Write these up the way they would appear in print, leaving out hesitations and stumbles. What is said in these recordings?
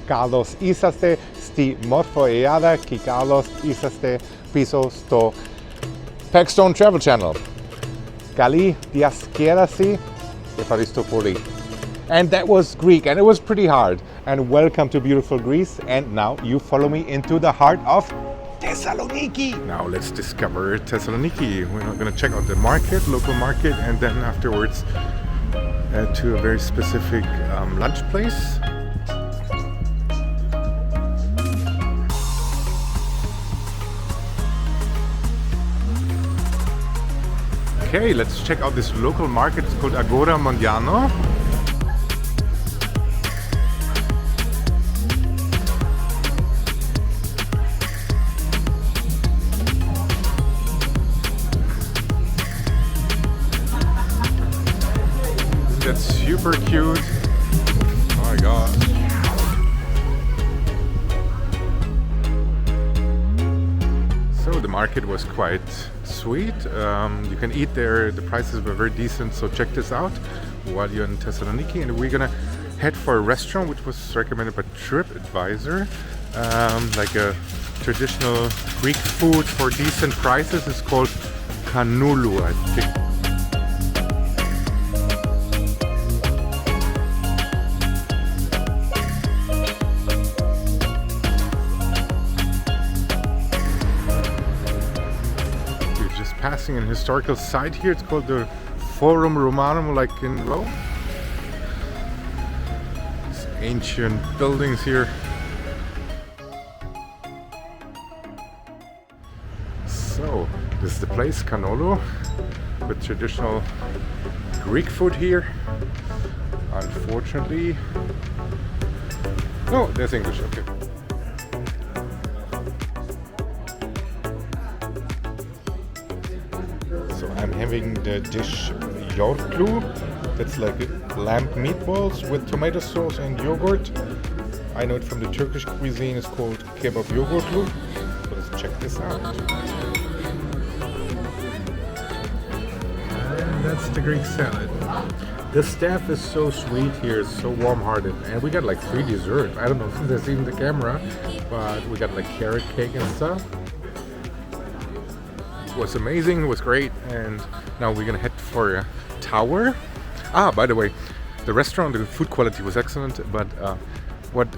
Carlos isaste sti morfoeada ki Carlos isaste piso sto Paxstone Travel Channel. Gali diaskerasi Efaristo Poli. And that was Greek, and it was pretty hard. And welcome to beautiful Greece. And now you follow me into the heart of Thessaloniki. Now let's discover Thessaloniki. We're going to check out the market, local market, and then afterwards to a very specific lunch place. Okay, let's check out this local market. It's called Agora Mondiano. That's super cute. Oh my god. So the market was quite sweet. You can eat there. The prices were very decent. So check this out while you're in Thessaloniki. And we're gonna head for a restaurant which was recommended by TripAdvisor. Like a traditional Greek food for decent prices. It's called kanoulou, I think. Passing an historical site here. It's called the Forum Romanum, like in Rome. These ancient buildings here. So this is the place, Kanoulou, with traditional Greek food here. Unfortunately, oh, there's English. Okay. I'm having the dish yoğurtlu. That's like lamb meatballs with tomato sauce and yogurt. I know it from the Turkish cuisine. It's called kebab yoğurtlu. So let's check this out. And that's the Greek salad. The staff is so sweet here, so warm-hearted, and we got like 3 desserts. I don't know if there's even the camera, but we got like carrot cake and stuff. Was amazing, was great, and now we're gonna head for a tower. By the way, the restaurant, the food quality was excellent, but what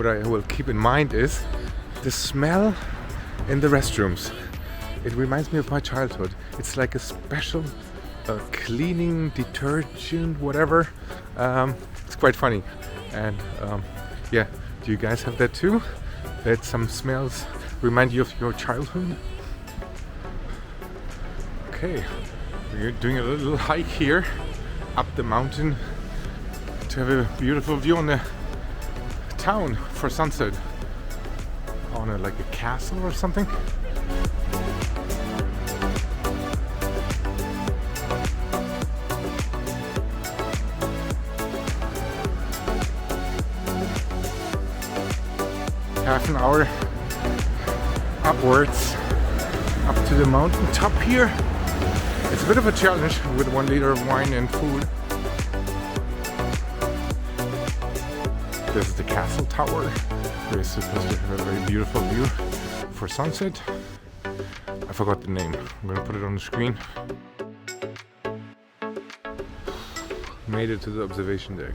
I will keep in mind is the smell in the restrooms. It reminds me of my childhood. It's like a special cleaning detergent, whatever. It's quite funny, and yeah, do you guys have that too? That some smells remind you of your childhood? Okay, we're doing a little hike here up the mountain to have a beautiful view on the town for sunset. On like a castle or something. Half an hour upwards up to the mountain top here. It's a bit of a challenge with 1 liter of wine and food. This is the castle tower. We're supposed to have a very beautiful view for sunset. I forgot the name. I'm gonna put it on the screen. Made it to the observation deck.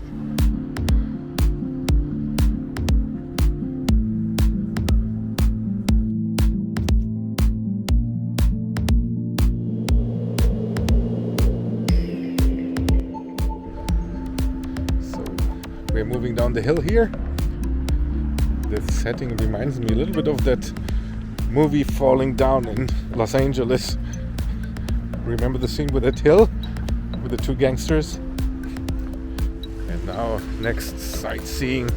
We're moving down the hill here. The setting reminds me a little bit of that movie Falling Down in Los Angeles. Remember the scene with that hill with the 2 gangsters? And now next sightseeing.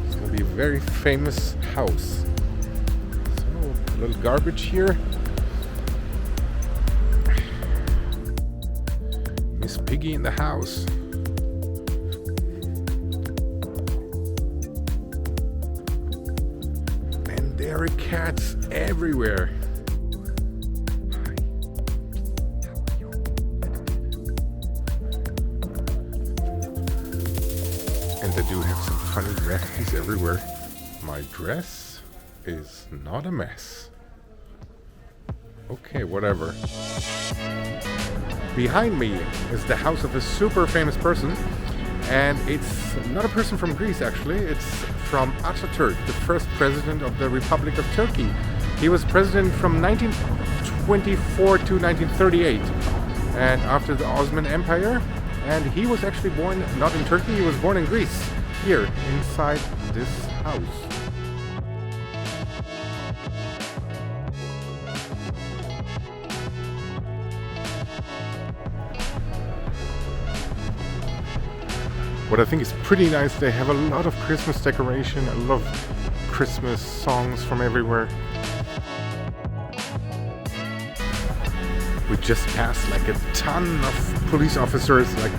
It's gonna be a very famous house. So a little garbage here. Miss Piggy in the house. There are cats everywhere. And And they do have some funny graffitis everywhere. My dress is not a mess. Okay, whatever. Behind me is the house of a super famous person. And it's not a person from Greece, actually. It's from Ataturk, the first president of the Republic of Turkey. He was president from 1924 to 1938. And after the Ottoman Empire. And he was actually born not in Turkey, he was born in Greece. Here, inside this house. What I think is pretty nice, they have a lot of Christmas decoration, a lot of Christmas songs from everywhere. We just passed like a ton of police officers, like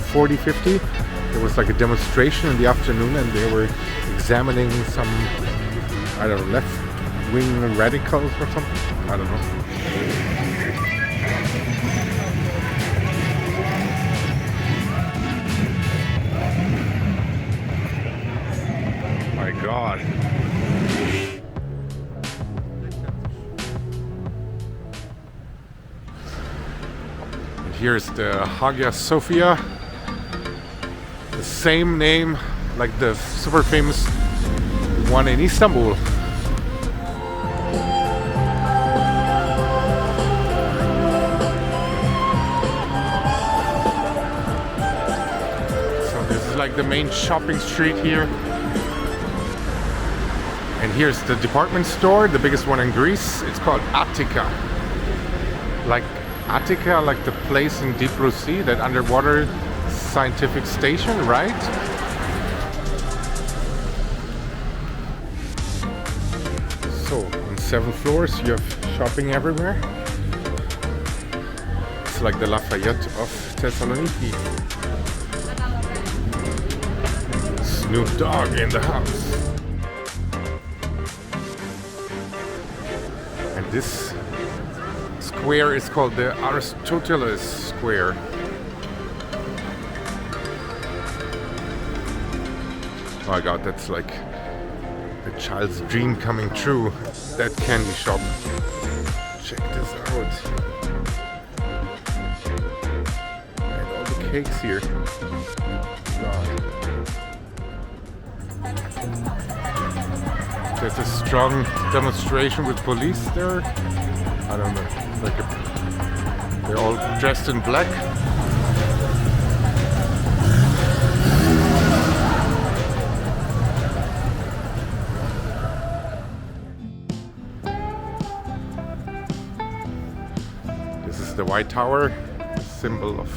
40, 50. There was like a demonstration in the afternoon and they were examining some, I don't know, left-wing radicals or something. I don't know. My God. Here's the Hagia Sophia, the same name like the super famous one in Istanbul. So this is like the main shopping street here. And here's the department store, the biggest one in Greece. It's called Attica. Like Attica, like the place in Deep Blue Sea, that underwater scientific station, right? So, on 7 floors, you have shopping everywhere. It's like the Lafayette of Thessaloniki. Snoop Dogg in the house. And this square is called the Aristoteles Square. Oh my God, that's like a child's dream coming true. That candy shop. Check this out. And all the cakes here. God. There's a strong demonstration with police there. I don't know. They're all dressed in black. This is the White Tower, symbol of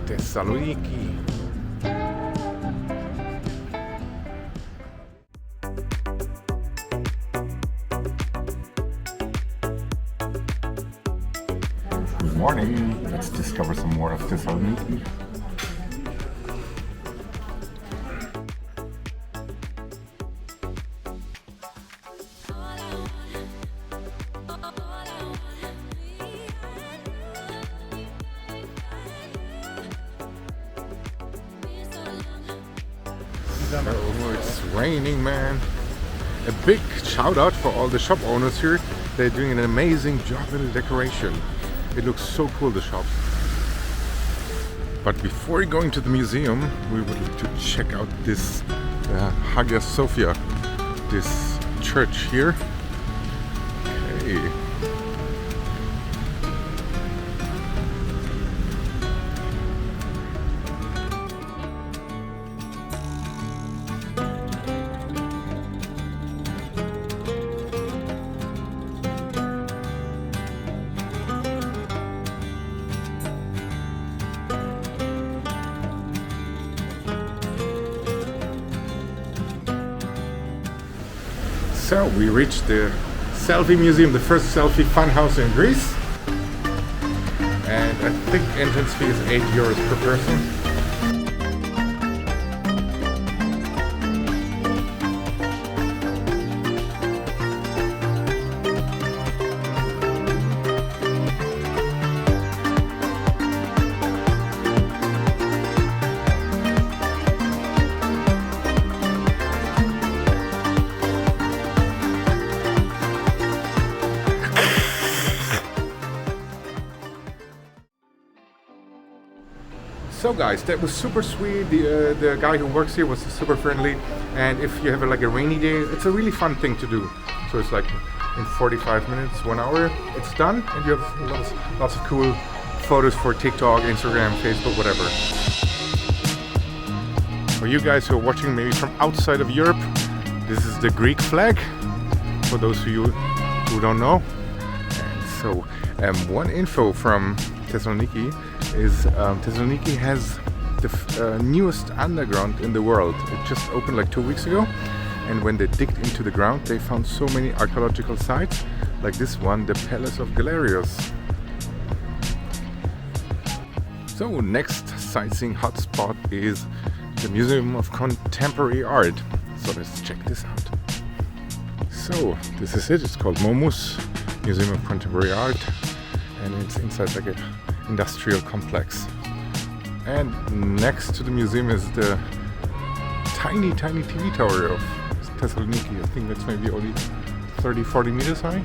Thessaloniki. Good morning. Let's discover some more of Thessaloniki. Oh, it's raining, man. A big shout out for all the shop owners here. They're doing an amazing job in the decoration. It looks so cool, the shop. But before going to the museum, we would like to check out this Hagia Sophia, this church here. Okay. So we reached the Selfie Museum, the first selfie fun house in Greece. And I think entrance fee is €8 per person. So guys, that was super sweet. The guy who works here was super friendly, and if you have like a rainy day, it's a really fun thing to do. So it's like in 45 minutes, 1 hour, it's done, and you have lots of cool photos for TikTok, Instagram, Facebook, whatever. For you guys who are watching maybe from outside of Europe, this is the Greek flag, for those of you who don't know. And so one info from Thessaloniki is Thessaloniki has the newest underground in the world. It just opened like 2 weeks ago, and when they digged into the ground they found so many archaeological sites, like this one, the Palace of Galerius. So next sightseeing hotspot is the Museum of Contemporary Art. So let's check this out. So this is it. It's called MOMus, Museum of Contemporary Art, and it's inside like an industrial complex. And next to the museum is the tiny TV tower of Thessaloniki. I think that's maybe only 30-40 meters high,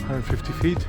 150 feet.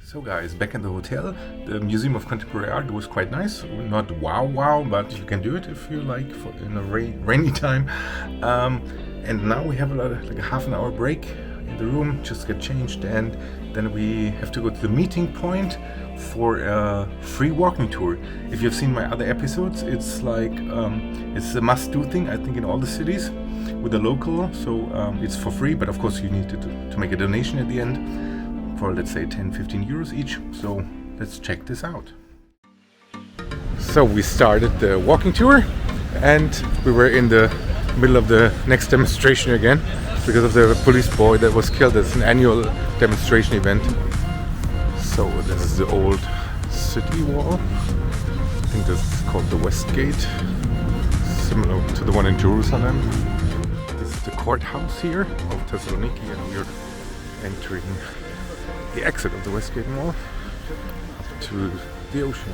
So guys, back in the hotel, the Museum of Contemporary Art was quite nice. Not wow, but you can do it if you like in a rainy time. And now we have like a half an hour break in the room, just get changed, and then we have to go to the meeting point for a free walking tour. If you've seen my other episodes, it's like it's a must-do thing, I think, in all the cities with the local. So it's for free, but of course you need to make a donation at the end, for let's say 10-15 euros each. So let's check this out. So we started the walking tour, and we were in the middle of the next demonstration again because of the police boy that was killed. It's an annual demonstration event. So this is the old city wall. I think this is called the West Gate, similar to the one in Jerusalem. This is the courthouse here of Thessaloniki, and we're entering the exit of the Westgate Mall to the ocean.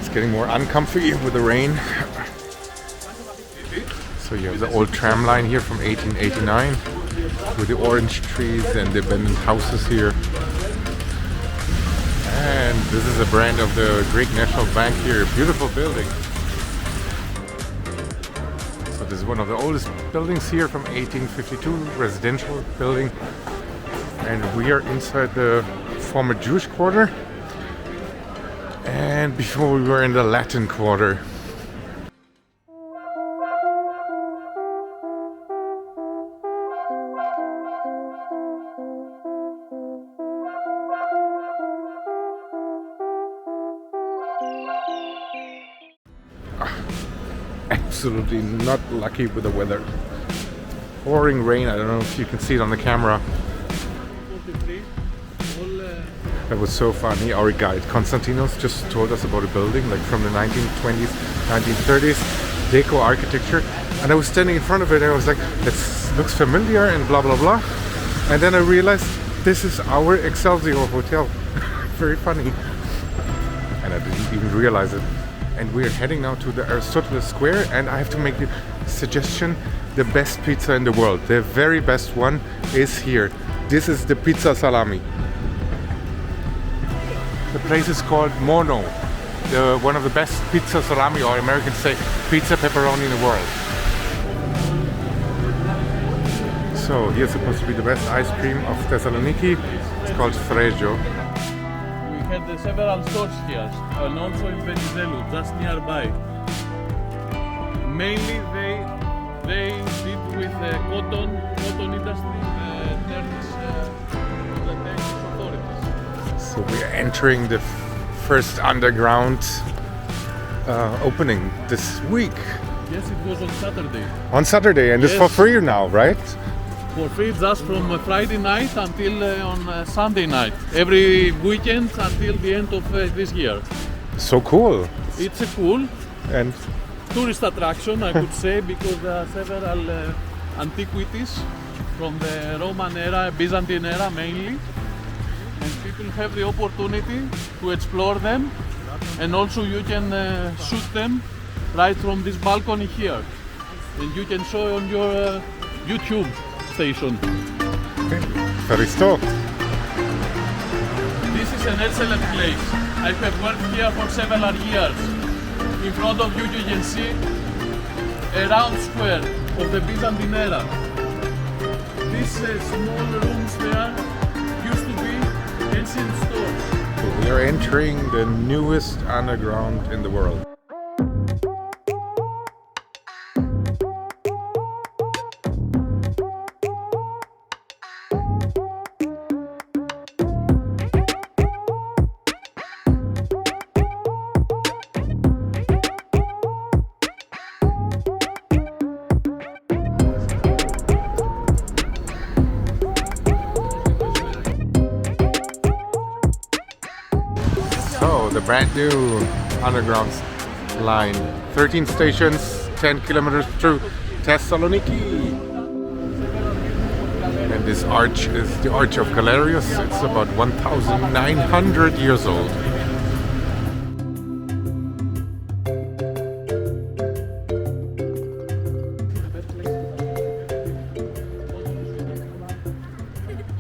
It's getting more uncomfy with the rain. So you have the old tram line here from 1889 with the orange trees and the abandoned houses here. And this is a brand of the Greek National Bank here, beautiful building. This is one of the oldest buildings here from 1852, residential building. And we are inside the former Jewish quarter. And before we were in the Latin quarter. Absolutely not lucky with the weather. Pouring rain. I don't know if you can see it on the camera. That was so funny. Our guide Konstantinos just told us about a building like from the 1920s, 1930s, Deco architecture, and I was standing in front of it and I was like, this looks familiar and blah blah blah, and then I realized this is our Excelsior hotel. Very funny, and I didn't even realize it. And we're heading now to the Aristotle Square, and I have to make a suggestion. The best pizza in the world, the very best one, is here. This is the pizza salami. The place is called Mono, one of the best pizza salami, or Americans say pizza pepperoni in the world. So here's supposed to be the best ice cream of Thessaloniki. It's called Fregio. Had several stores here, and also in Venizelos, just nearby. Mainly they did with cotton industry, Turkish authorities. So we are entering the first underground opening this week. Yes, it was on Saturday. On Saturday, and yes. It's for free now, right? for free just from Friday night until on Sunday night. Every weekend until the end of this year. So cool. It's a cool And tourist attraction, I could say, because there are several antiquities from the Roman era, Byzantine era mainly, and people have the opportunity to explore them, and also you can shoot them right from this balcony here, and you can show on your YouTube station. very stoked. This is an excellent place. I have worked here for several years. In front of you, you can see a round square of the Byzantine era. These small rooms there used to be ancient stores. We are entering the newest underground in the world. So, the brand new underground line. 13 stations, 10 kilometers through Thessaloniki. And this arch is the Arch of Galerius. It's about 1,900 years old.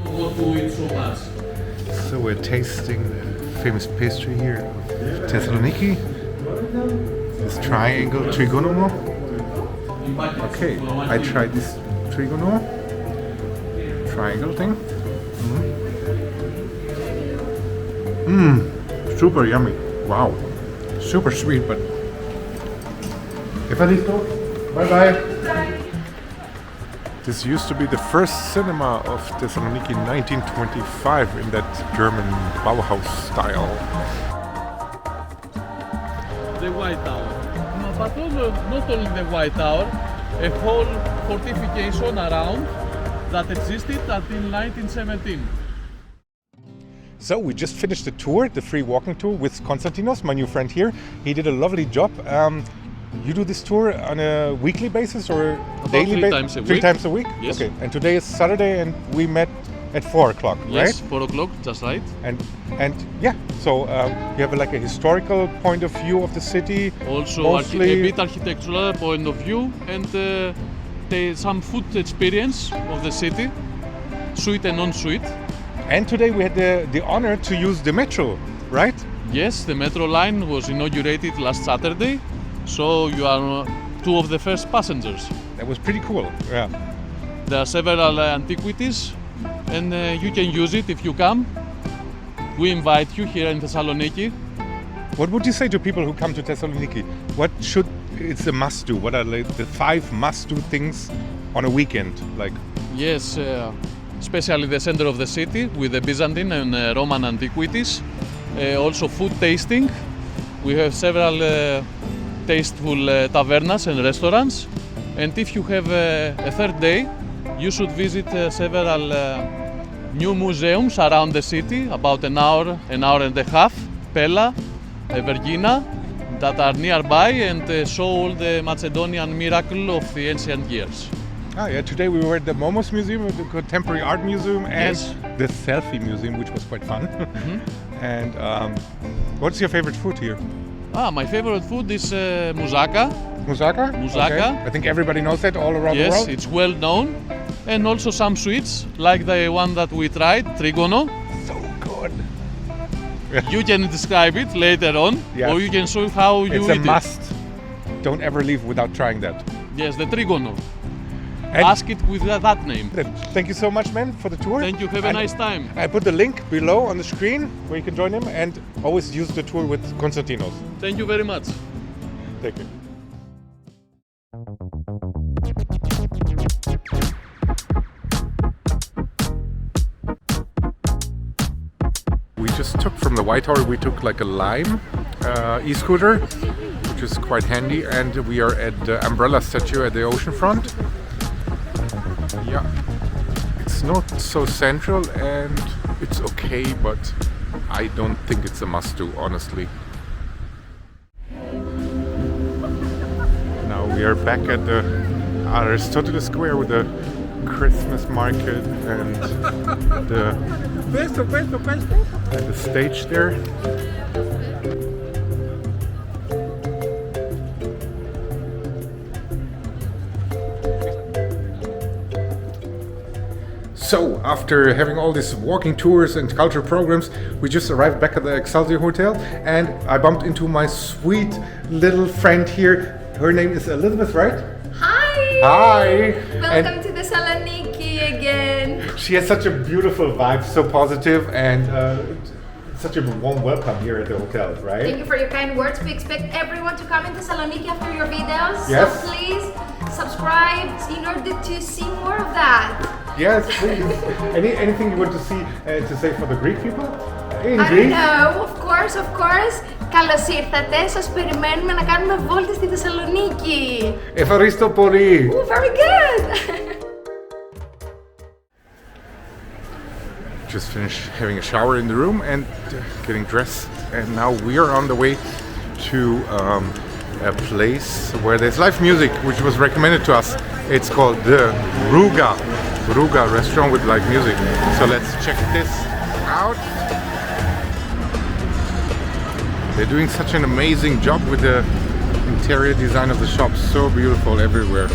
What do we eat so much? So we're tasting the famous pastry here of Thessaloniki. This triangle Trigonen. Okay, I tried this Trigonen triangle thing. Super yummy. Wow, super sweet, but. Bye bye. This used to be the first cinema of Thessaloniki in 1925 in that German Bauhaus style. The White Tower. No, but not only the White Tower, a whole fortification around that existed until 1917. So we just finished the tour, the free walking tour with Konstantinos, my new friend here. He did a lovely job. You do this tour on a weekly basis or daily basis? 3 times a week. Three times a week? Yes. Okay. And today is Saturday and we met at 4 o'clock, Yes, right? 4 o'clock, just right. And yeah, so you have like a historical point of view of the city. Also mostly. a bit architectural point of view and some food experience of the city, sweet and non-sweet. And today we had the honor to use the metro, right? Yes, the metro line was inaugurated last Saturday, so you are two of the first passengers. That was pretty cool, yeah. There are several antiquities and you can use it if you come. We invite you here in Thessaloniki. What would you say to people who come to Thessaloniki? It's a must do? What are like the 5 must do things on a weekend? Like, Yes, especially the center of the city with the Byzantine and Roman antiquities. Also food tasting. We have several tasteful tavernas and restaurants. And if you have a third day, you should visit several new museums around the city, about an hour and a half, Pella, Vergina, that are nearby and show all the Macedonian miracle of the ancient years. yeah, today we were at the MOMus Museum, the Contemporary Art Museum, and Yes. the Selfie Museum, which was quite fun. And what's your favorite food here? My favorite food is moussaka. Moussaka? Moussaka. Okay. I think everybody knows that all around the Yes, world. it's well known. And also some sweets, like the one that we tried, Trigonen. So good. You can describe it later on, Yes. or you can show how you It's a eat must. Don't ever leave without trying that. it. Yes, the Trigonen. And Ask it with that name. thank you so much, man, for the tour. Thank you, have a And nice time. I put the link below on the screen where you can join him, and always use the tour with Konstantinos. Thank you very much. Take care. We just took from the White Tower, we took like a Lime e-scooter, which is quite handy, and we are at the umbrella statue at the ocean front. Yeah. It's not so central and it's okay, but I don't think it's a must-do, honestly. Now we are back at the Aristotle Square with the Christmas market and the stage there. So, after having all these walking tours and cultural programs, we just arrived back at the Excelsior Hotel and I bumped into my sweet little friend here. Her name is Elizabeth, right? Hi! Hi! Welcome to Thessaloniki again. She has such a beautiful vibe, so positive, and such a warm welcome here at the hotel, right? Thank you for your kind words. We expect everyone to come in Thessaloniki after your videos. Yes. So please subscribe in order to see more of that. Yes, please. Anything you want to say for the Greek people? In I Greek? know, of course. Καλώς ήρθατε. Σας περιμένουμε να κάνουμε βόλτα στη Θεσσαλονίκη. Ευχαριστώ πολύ. Oh, very good. Just finished having a shower in the room and getting dressed, and now we are on the way to a place where there's live music, which was recommended to us. It's called the Ruga restaurant with live music. So let's check this out. They're doing such an amazing job with the interior design of the shop. So beautiful everywhere.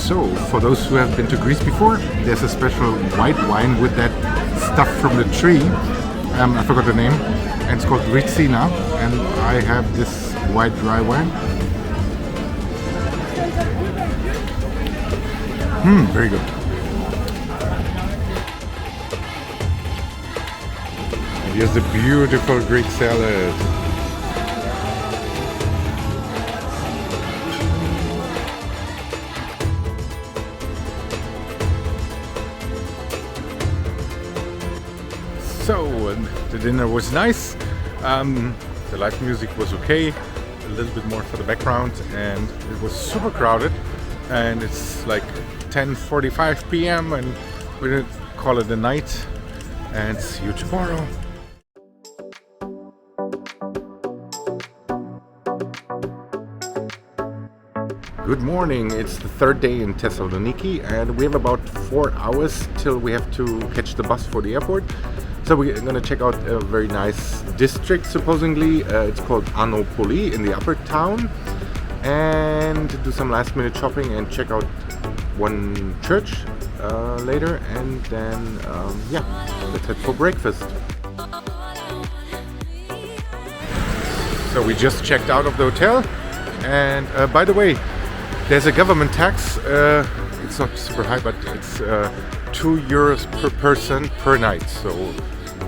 So, for those who have been to Greece before, there's a special white wine with that stuff from the tree. I forgot the name. And it's called Ritsina. And I have this white dry wine. Very good. And here's the beautiful Greek salad. So, the dinner was nice. The live music was okay, a little bit more for the background, and it was super crowded. And it's like 10:45 p.m. and we're gonna call it a night. And see you tomorrow. Good morning, it's the third day in Thessaloniki and we have about 4 hours till we have to catch the bus for the airport. So we're gonna check out a very nice district supposedly. It's called Ano Poli in the upper town, and do some last minute shopping and check out one church later, and then yeah, let's head for breakfast. So we just checked out of the hotel, and by the way, there's a government tax. It's not super high, but it's 2 euros per person per night. So,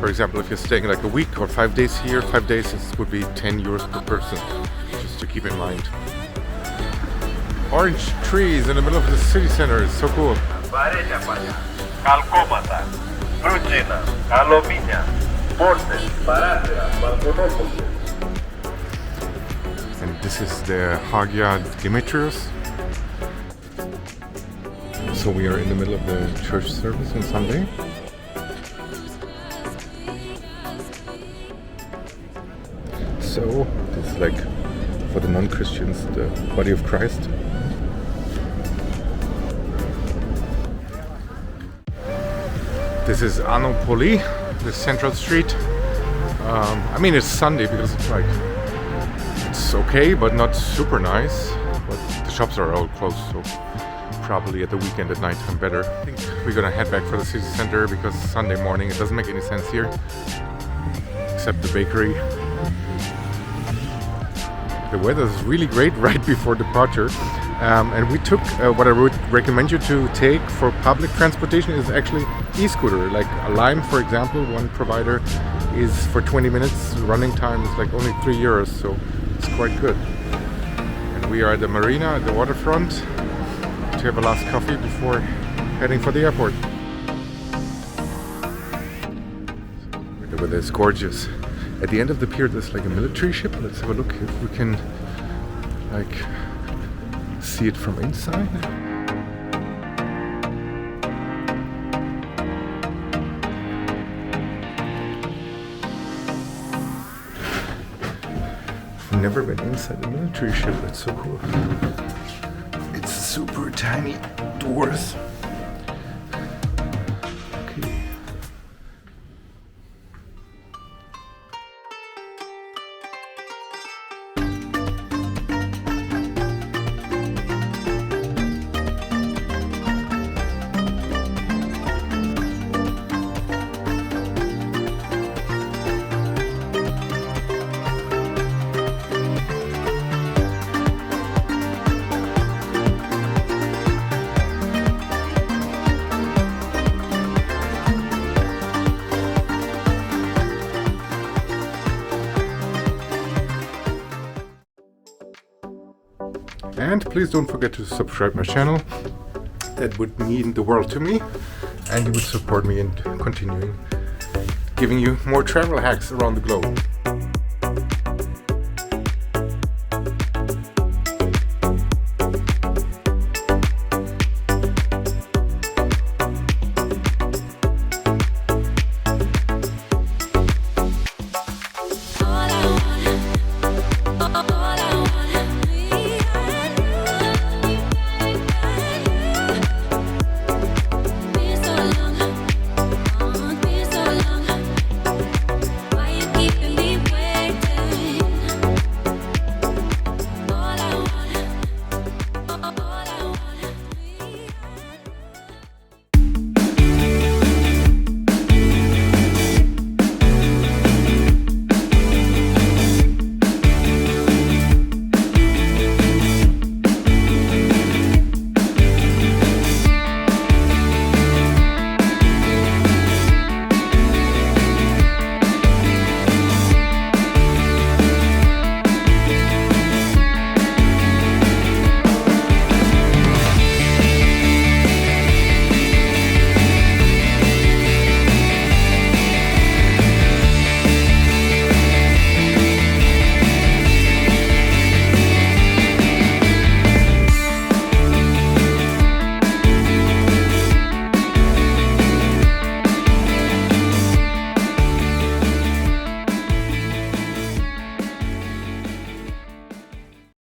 for example, if you're staying like a week or 5 days here, 5 days, it would be 10 euros per person, just to keep in mind. Orange trees in the middle of the city center, it's so cool. And this is the Hagia Demetrius. So we are in the middle of the church service on Sunday. So this is like for the non-Christians, the body of Christ. This is Ano Poli, the central street. I mean, it's Sunday because it's like, it's okay, but not super nice. But the shops are all closed, so probably at the weekend at night time better. I think we're gonna head back for the city center because Sunday morning it doesn't make any sense here, except the bakery. The weather is really great right before departure. And we took what I would recommend you to take for public transportation is actually e-scooter. Like a Lime, for example, one provider is for 20 minutes. Running time is like only 3 euros, so it's quite good. And we are at the marina, at the waterfront, to have a last coffee before heading for the airport. The weather is gorgeous. At the end of the pier there's like a military ship. Let's have a look if we can like see it from inside. I've never been inside a military ship. That's so cool. It's super tiny doors. Okay. And please don't forget to subscribe my channel. That would mean the world to me, and you would support me in continuing giving you more travel hacks around the globe.